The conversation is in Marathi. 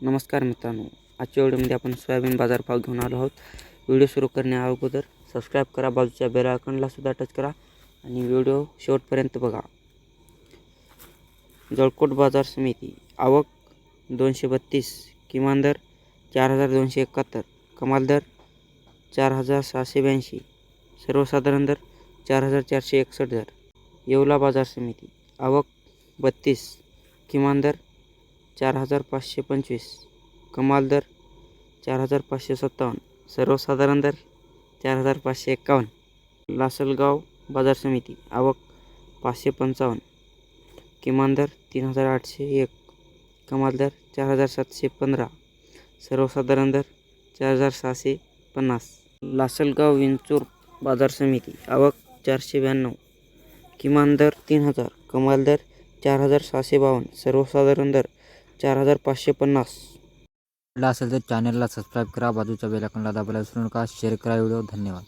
नमस्कार मित्रांनो, आजच्या व्हिडिओमध्ये आपण सोयाबीन बाजारभाव घेऊन आलो आहोत। व्हिडिओ सुरू करण्या अगोदर सबस्क्राईब करा, बाजूच्या बेल आयकॉनला सुद्धा टच करा आणि व्हिडिओ शेवटपर्यंत बघा। जळकोट बाजार समिती आवक 232, किमान दर 4271, कमाल दर 4782, सर्वसाधारण दर 4461 दर। येवला बाजार समिती आवक 32, किमान दर 4525, कमाल दर 4557, सर्वसाधारण दर 4551। लासलगाव बाजार समिती आवक 555, किमान दर 3801, कमाल दर 4715, सर्वसाधारण दर 4650। लासलगाव विंचूर बाजार समिती आवक 492, किमान दर 3000, कमाल दर 4652, सर्वसाधारण दर 4550। असेल तर चॅनलला सबस्क्राईब करा, बाजूच्या बेल आयकॉनला दाबायला विसरू नका, शेअर करा व्हिडिओ। धन्यवाद।